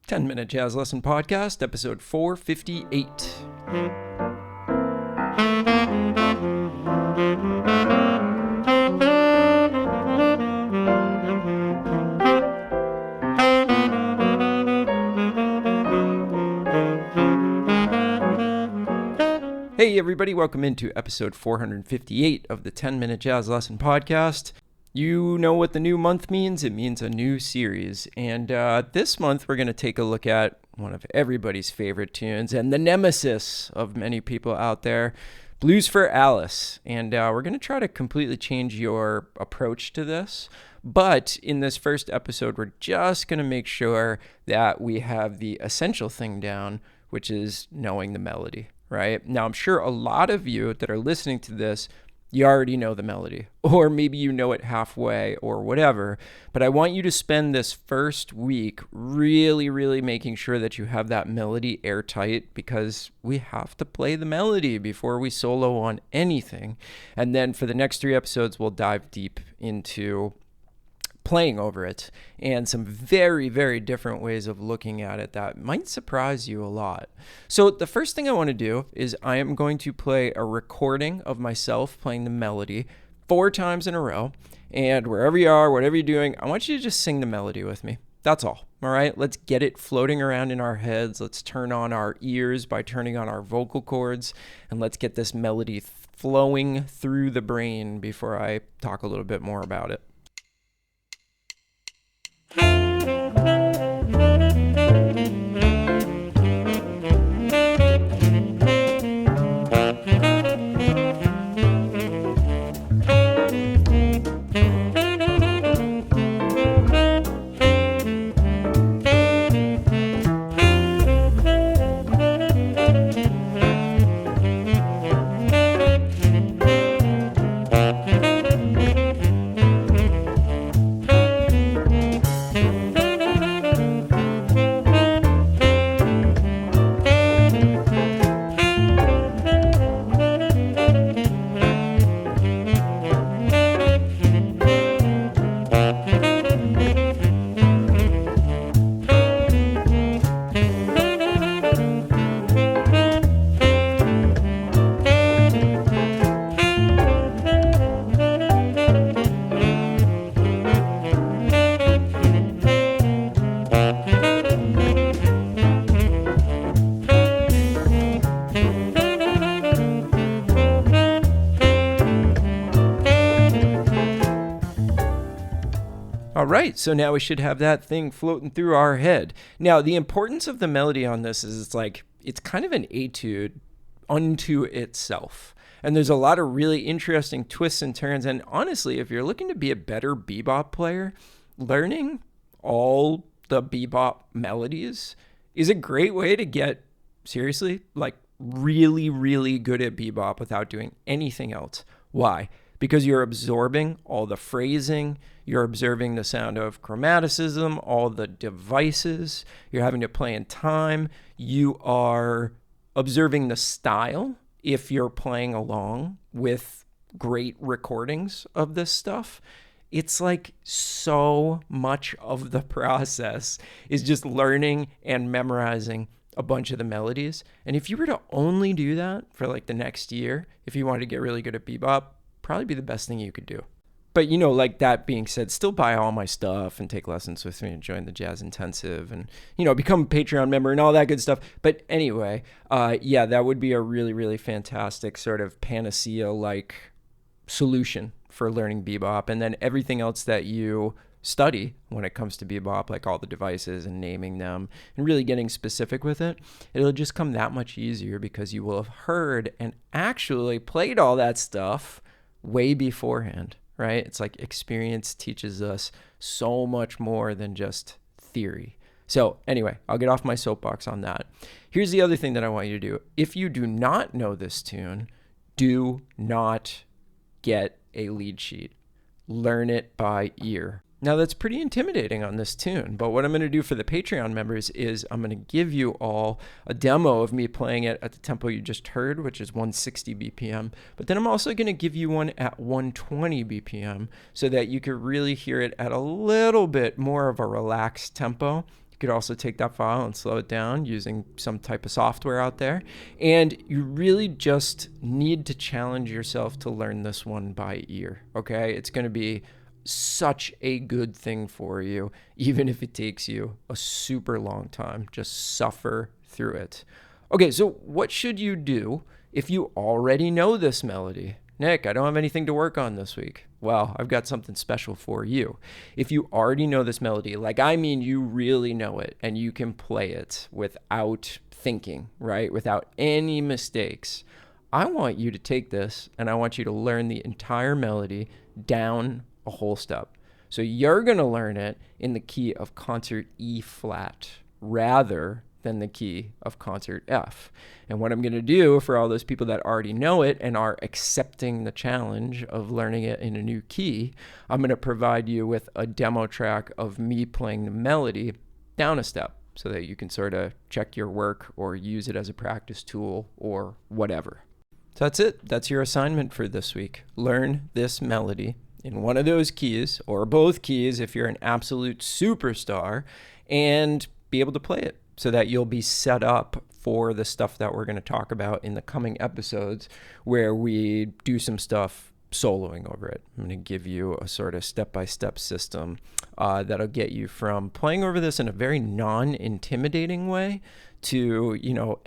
10-Minute Jazz Lesson Podcast, episode 458. Hey everybody, welcome into episode 458 of the 10-Minute Jazz Lesson Podcast. You know what the new month means? It means a new series. And this month we're going to take a look at one of everybody's favorite tunes and the nemesis of many people out there, Blues for Alice. And we're going to try to completely change your approach to this. But in this first episode, we're just going to make sure that we have the essential thing down, which is knowing the melody, right? Now, I'm sure a lot of you that are listening to this, you already know the melody, or maybe you know it halfway or whatever, but I want you to spend this first week really making sure that you have that melody airtight, because we have to play the melody before we solo on anything. And then for the next 3 episodes, we'll dive deep into playing over it and some very different ways of looking at it that might surprise you a lot. So the first thing I want to do is I am going to play a recording of myself playing the melody 4 times in a row, and wherever you are, whatever you're doing, I want you to just sing the melody with me. That's all right? Let's get it floating around in our heads. Let's turn on our ears by turning on our vocal cords, and let's get this melody flowing through the brain before I talk a little bit more about it. All right, so now we should have that thing floating through our head. Now, the importance of the melody on this is it's kind of an etude unto itself. And there's a lot of really interesting twists and turns. And honestly, if you're looking to be a better bebop player, learning all the bebop melodies is a great way to get, seriously, really good at bebop without doing anything else. Why? Because you're absorbing all the phrasing, you're observing the sound of chromaticism, all the devices, you're having to play in time, you are observing the style if you're playing along with great recordings of this stuff. It's like so much of the process is just learning and memorizing a bunch of the melodies. And if you were to only do that for the next year, if you wanted to get really good at bebop, probably be the best thing you could do. But that being said, still buy all my stuff and take lessons with me and join the Jazz Intensive and become a Patreon member and all that good stuff. But anyway, that would be a really fantastic sort of panacea solution for learning bebop. And then everything else that you study when it comes to bebop, like all the devices and naming them and really getting specific with it, it'll just come that much easier because you will have heard and actually played all that stuff way beforehand, right? It's like experience teaches us so much more than just theory. So anyway, I'll get off my soapbox on that. Here's the other thing that I want you to do. If you do not know this tune, do not get a lead sheet. Learn it by ear. Now that's pretty intimidating on this tune, but what I'm going to do for the Patreon members is I'm going to give you all a demo of me playing it at the tempo you just heard, which is 160 BPM, but then I'm also going to give you one at 120 BPM so that you can really hear it at a little bit more of a relaxed tempo, You could also take that file and slow it down using some type of software out there. And you really just need to challenge yourself to learn this one by ear, okay? It's going to be such a good thing for you, even if it takes you a super long time. Just suffer through it. Okay, so what should you do if you already know this melody? Nick, I don't have anything to work on this week. Well, I've got something special for you. If you already know this melody, you really know it and you can play it without thinking, right? Without any mistakes. I want you to take this and I want you to learn the entire melody down a whole step. So you're going to learn it in the key of concert E flat rather than the key of concert F. And what I'm going to do for all those people that already know it and are accepting the challenge of learning it in a new key, I'm going to provide you with a demo track of me playing the melody down a step so that you can sort of check your work or use it as a practice tool or whatever. So that's it. That's your assignment for this week. Learn this melody in one of those keys or both keys if you're an absolute superstar and be able to play it, so that you'll be set up for the stuff that we're going to talk about in the coming episodes where we do some stuff soloing over it. I'm going to give you a sort of step-by-step system that'll get you from playing over this in a very non-intimidating way to,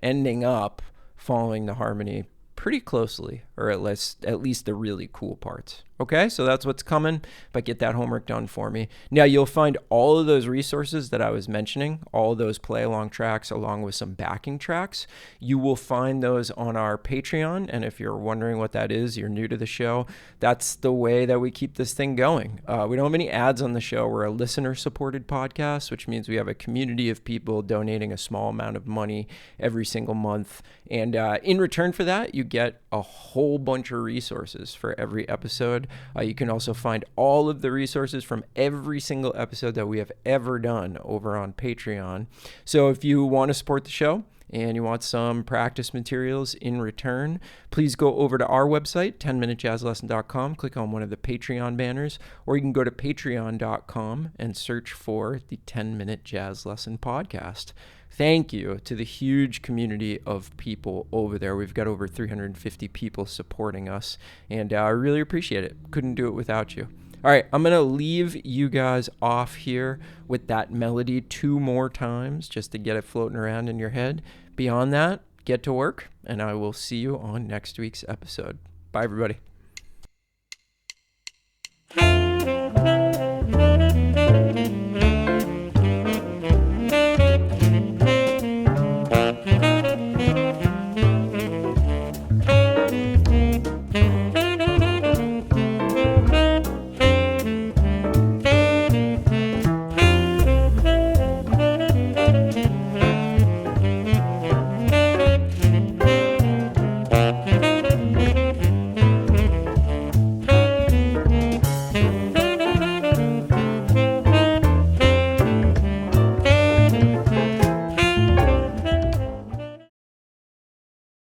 ending up following the harmony pretty closely, or at least the really cool parts. Okay, so that's what's coming, but get that homework done for me. Now, you'll find all of those resources that I was mentioning, all of those play-along tracks along with some backing tracks. You will find those on our Patreon, and if you're wondering what that is, you're new to the show, that's the way that we keep this thing going. We don't have any ads on the show. We're a listener-supported podcast, which means we have a community of people donating a small amount of money every single month, and in return for that, you get a whole bunch of resources for every episode. You can also find all of the resources from every single episode that we have ever done over on Patreon. So if you want to support the show and you want some practice materials in return, please go over to our website, 10minutejazzlesson.com, click on one of the Patreon banners, or you can go to patreon.com and search for the 10-Minute Jazz Lesson Podcast. Thank you to the huge community of people over there. We've got over 350 people supporting us, and I really appreciate it. Couldn't do it without you. All right, I'm going to leave you guys off here with that melody 2 more times just to get it floating around in your head. Beyond that, get to work, and I will see you on next week's episode. Bye, everybody.